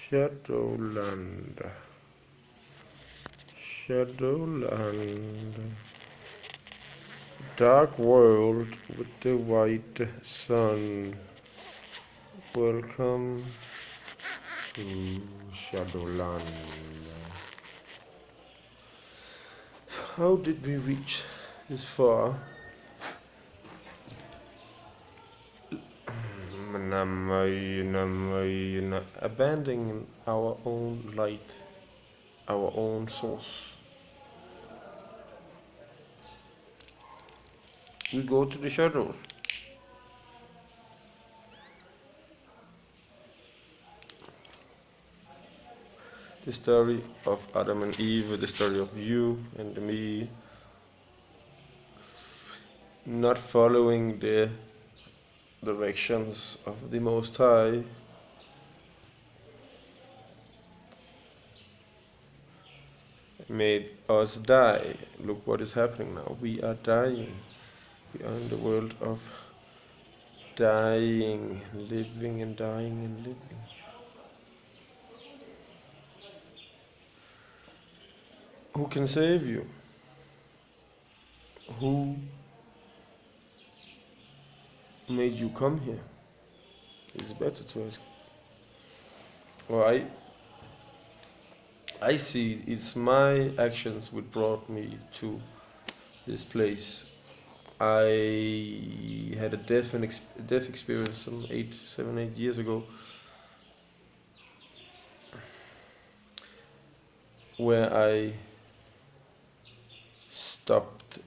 Shadowland. Shadowland. Dark world with the white sun. Welcome to Shadowland. How did we reach this far? Abandoning our own light, our own source. We go to the shadows. The story of Adam and Eve, the story of you and me, not following the directions of the Most High, made us die. Look what is happening now. We are dying. We are in the world of dying, living and dying and living. Who can save you? Who made you come here? It's better to ask. Well, I see it's my actions which brought me to this place. I had a death experience some 7, 8 years ago, where I stopped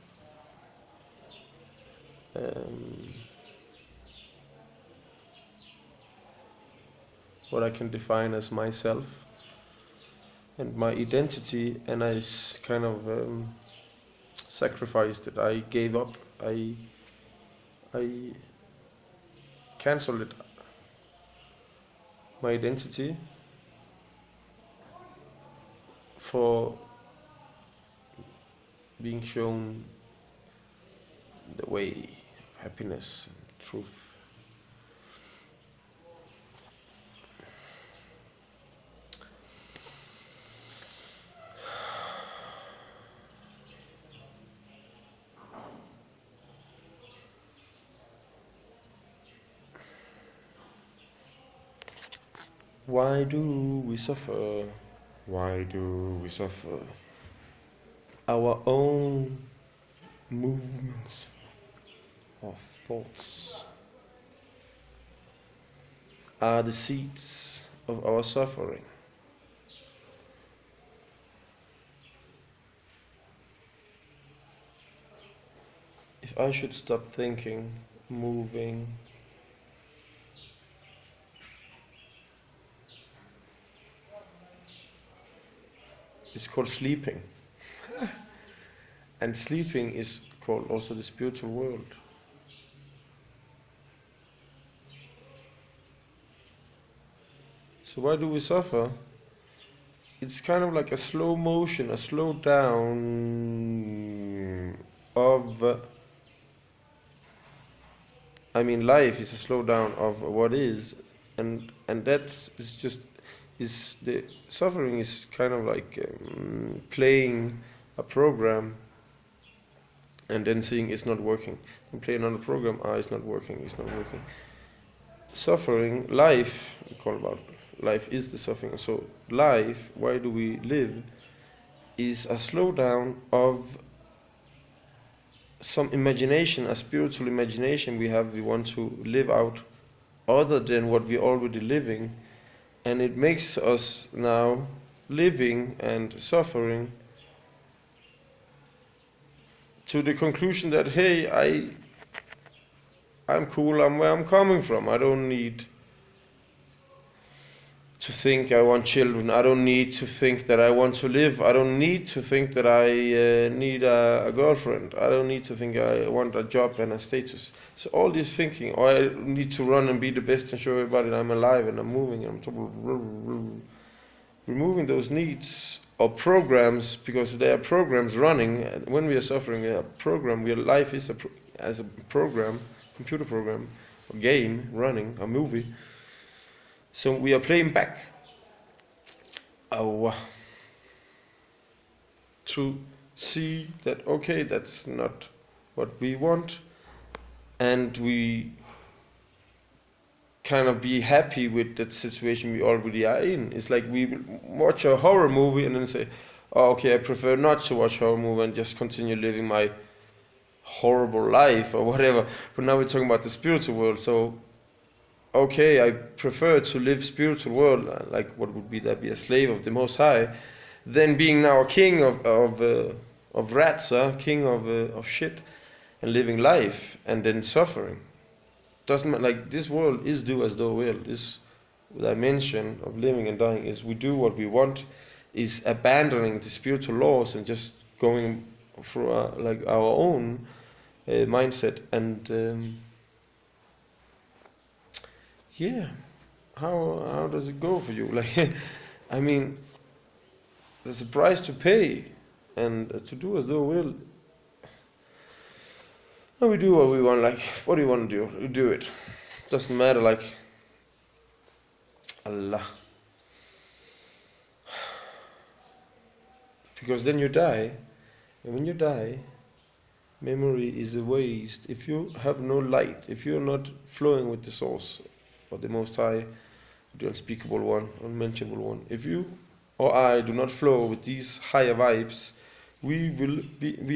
what I can define as myself and my identity, and I kind of sacrificed it. I gave up. I cancelled it. My identity for being shown the way of happiness and truth. Why do we suffer? Why do we suffer? Our own movements of thoughts are the seeds of our suffering. If I should stop thinking, moving, it's called sleeping. And sleeping is called also the spiritual world. So why do we suffer? It's kind of like a slow motion, a slow down of life is a slowdown of what is, and that is just the suffering is kind of like playing a program and then seeing it's not working, and play another program, it's not working. Suffering, life, we call about life is the suffering. So life, why do we live, is a slowdown of some imagination, a spiritual imagination we have. We want to live out other than what we're already living, and it makes us now living and suffering to the conclusion that, hey, I'm cool, I'm where I'm coming from. I don't need to think I want children. I don't need to think that I want to live. I don't need to think that I need a girlfriend. I don't need to think I want a job and a status. So all this thinking, or I need to run and be the best and show everybody that I'm alive and I'm moving, and I'm removing those needs or programs, because there are programs running. When we are suffering, a program, life is as a program, computer program, a game running, a movie. So we are playing back our to see that okay, that's not what we want, and we kind of be happy with that situation we already are in. It's like we watch a horror movie and then say, oh, okay, I prefer not to watch horror movie and just continue living my horrible life or whatever. But now we're talking about the spiritual world, so okay, I prefer to live spiritual world, like what would be that, be a slave of the Most High, than being now a king of rats, king of shit, and living life and then suffering. Doesn't matter, like this world is do as thou will. This dimension of living and dying is we do what we want, is abandoning the spiritual laws and just going for like our own mindset and. Yeah, how does it go for you? Like, I mean, there's a price to pay, and to do as though will. And we do what we want. Like, what do you want to do? You do it. Doesn't matter. Like, Allah, because then you die, and when you die, memory is a waste. If you have no light, if you're not flowing with the source of the Most High, the unspeakable one, unmentionable one, if you or I do not flow with these higher vibes, we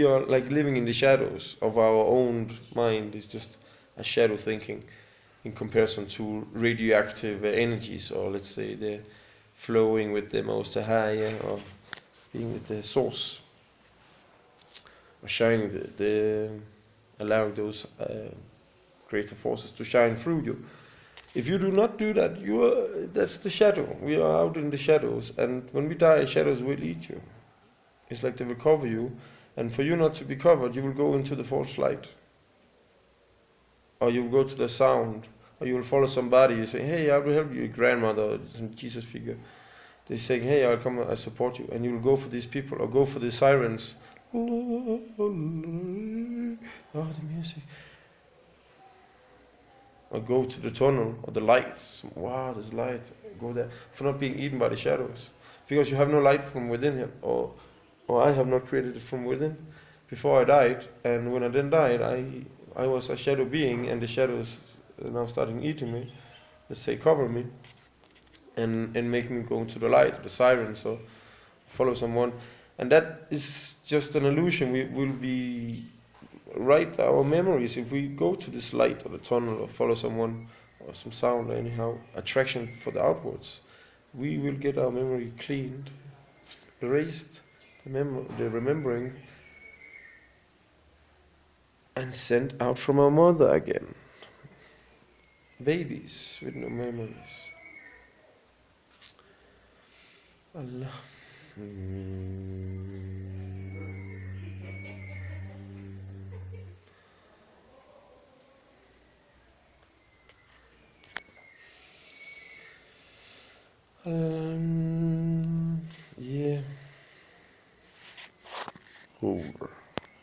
are like living in the shadows of our own mind. It's just a shadow thinking in comparison to radioactive energies, or let's say the flowing with the Most High, or being with the source, or shining the allowing those greater forces to shine through you. If you do not do that, that's the shadow. We are out in the shadows, and when we die, shadows will eat you. It's like they will cover you, and for you not to be covered, you will go into the false light, or you will go to the sound, or you will follow somebody. You say, "Hey, I will help you," your grandmother, or some Jesus figure. They say, "Hey, I'll come, I support you," and you will go for these people, or go for the sirens. Oh, the music. Or go to the tunnel or the lights. Wow, there's light. Go there for not being eaten by the shadows, because you have no light from within him, or I have not created it from within. Before I died, and when I then died, I was a shadow being, and the shadows are now starting eating me. Let's say cover me, and make me go to the light, the sirens, or follow someone, and that is just an illusion. We will be write our memories if we go to this light or the tunnel or follow someone or some sound or anyhow attraction for the outwards. We will get our memory cleaned, erased, the remembering, and sent out from our mother again. Babies with no memories. Allah. Yeah. Over.